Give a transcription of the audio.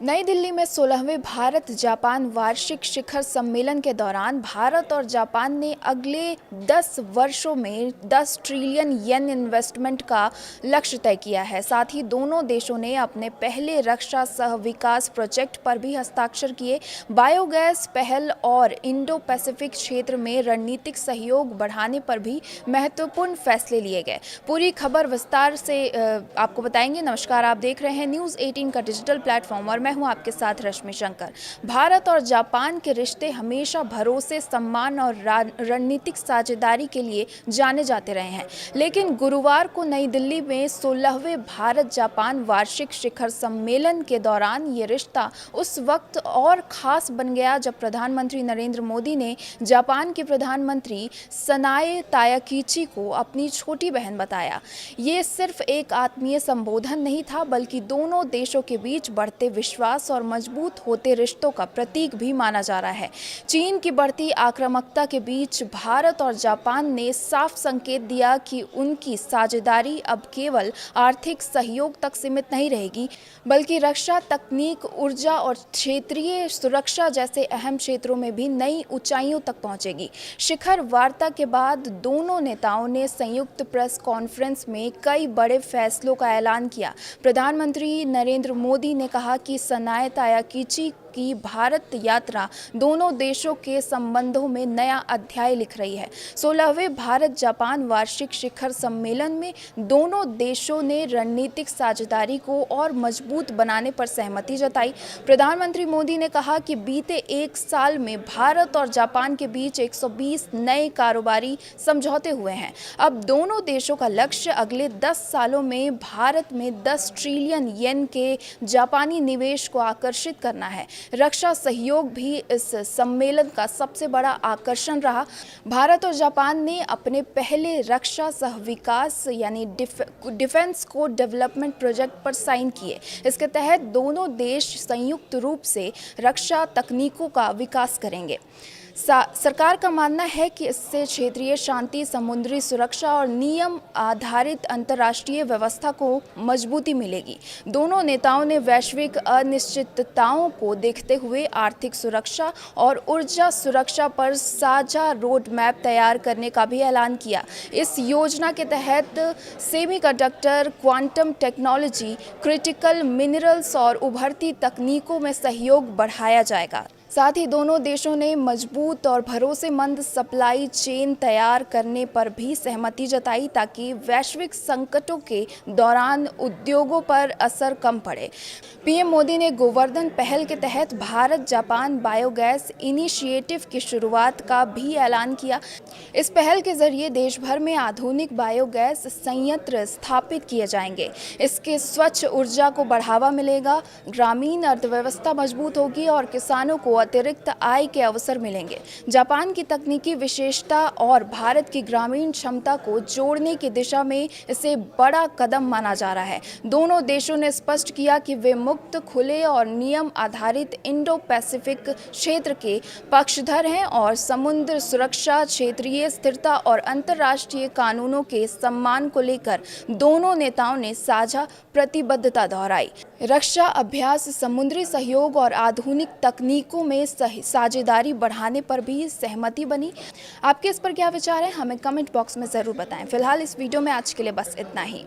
नई दिल्ली में 16वें भारत जापान वार्षिक शिखर सम्मेलन के दौरान भारत और जापान ने अगले 10 वर्षों में 10 ट्रिलियन येन इन्वेस्टमेंट का लक्ष्य तय किया है। साथ ही दोनों देशों ने अपने पहले रक्षा सह विकास प्रोजेक्ट पर भी हस्ताक्षर किए। बायोगैस पहल और इंडो पैसिफिक क्षेत्र में रणनीतिक सहयोग बढ़ाने पर भी महत्वपूर्ण फैसले लिए गए। पूरी खबर विस्तार से आपको बताएंगे। नमस्कार, आप देख रहे हैं न्यूज़ 18 का डिजिटल प्लेटफॉर्म और मैं हूं आपके साथ रश्मि शंकर। भारत और जापान के रिश्ते हमेशा भरोसे, सम्मान और रणनीतिक साझेदारी के लिए जाने जाते रहे हैं, लेकिन गुरुवार को नई दिल्ली में 16वें भारत जापान वार्षिक शिखर सम्मेलन के दौरान ये रिश्ता उस वक्त और खास बन गया जब प्रधानमंत्री नरेंद्र मोदी ने जापान के प्रधानमंत्री सनाए तायाकीची को अपनी छोटी बहन बताया। ये सिर्फ एक आत्मीय संबोधन नहीं था, बल्कि दोनों देशों के बीच बढ़ते विश्वास और मजबूत होते रिश्तों का प्रतीक भी माना जा रहा है। चीन की बढ़ती आक्रामकता के बीच भारत और जापान ने साफ संकेत दिया कि उनकी साझेदारी अब केवल आर्थिक सहयोग तक सीमित नहीं रहेगी, बल्कि रक्षा, तकनीक, ऊर्जा और क्षेत्रीय सुरक्षा जैसे अहम क्षेत्रों में भी नई ऊंचाइयों तक पहुंचेगी। शिखर वार्ता के बाद दोनों नेताओं ने संयुक्त प्रेस कॉन्फ्रेंस में कई बड़े फैसलों का ऐलान किया। प्रधानमंत्री नरेंद्र मोदी ने कहा कि सनाए तायाकीची की भारत यात्रा दोनों देशों के संबंधों में नया अध्याय लिख रही है। 16वें भारत जापान वार्षिक शिखर सम्मेलन में दोनों देशों ने रणनीतिक साझेदारी को और मजबूत बनाने पर सहमति जताई। प्रधानमंत्री मोदी ने कहा कि बीते एक साल में भारत और जापान के बीच 120 नए कारोबारी समझौते हुए हैं। अब दोनों देशों का लक्ष्य अगले 10 सालों में भारत में 10 ट्रिलियन येन के जापानी निवेश को आकर्षित करना है। रक्षा सहयोग भी इस सम्मेलन का सबसे बड़ा आकर्षण रहा। भारत और जापान ने अपने पहले रक्षा सह विकास यानी डिफेंस को डेवलपमेंट प्रोजेक्ट पर साइन किए। इसके तहत दोनों देश संयुक्त रूप से रक्षा तकनीकों का विकास करेंगे। सरकार का मानना है कि इससे क्षेत्रीय शांति, समुद्री सुरक्षा और नियम आधारित अंतर्राष्ट्रीय व्यवस्था को मजबूती मिलेगी। दोनों नेताओं ने वैश्विक अनिश्चितताओं को देखते हुए आर्थिक सुरक्षा और ऊर्जा सुरक्षा पर साझा रोड मैप तैयार करने का भी ऐलान किया। इस योजना के तहत semiconductor, quantum technology, critical minerals और उभरती तकनीकों में सहयोग बढ़ाया जाएगा। साथ ही दोनों देशों ने मजबूत और भरोसेमंद सप्लाई चेन तैयार करने पर भी सहमति जताई, ताकि वैश्विक संकटों के दौरान उद्योगों पर असर कम पड़े। पीएम मोदी ने गोवर्धन पहल के तहत भारत जापान बायोगैस इनिशिएटिव की शुरुआत का भी ऐलान किया। इस पहल के जरिए देश भर में आधुनिक बायोगैस संयंत्र स्थापित किए जाएंगे। इसके स्वच्छ ऊर्जा को बढ़ावा मिलेगा, ग्रामीण अर्थव्यवस्था मजबूत होगी और किसानों को अतिरिक्त आय के अवसर मिलेंगे। जापान की तकनीकी विशेषता और भारत की ग्रामीण क्षमता को जोड़ने की दिशा में इसे बड़ा कदम माना जा रहा है। दोनों देशों ने स्पष्ट किया कि वे मुक्त, खुले और नियम आधारित इंडो पैसिफिक क्षेत्र के पक्षधर हैं और समुद्र सुरक्षा, क्षेत्रीय स्थिरता और अंतर्राष्ट्रीय कानूनों के सम्मान को लेकर दोनों नेताओं ने साझा प्रतिबद्धता दोहराई। रक्षा अभ्यास, समुद्री सहयोग और आधुनिक तकनीकों में साझेदारी बढ़ाने पर भी सहमति बनी। आपके इस पर क्या विचार है, हमें कमेंट बॉक्स में ज़रूर बताएं। फिलहाल इस वीडियो में आज के लिए बस इतना ही।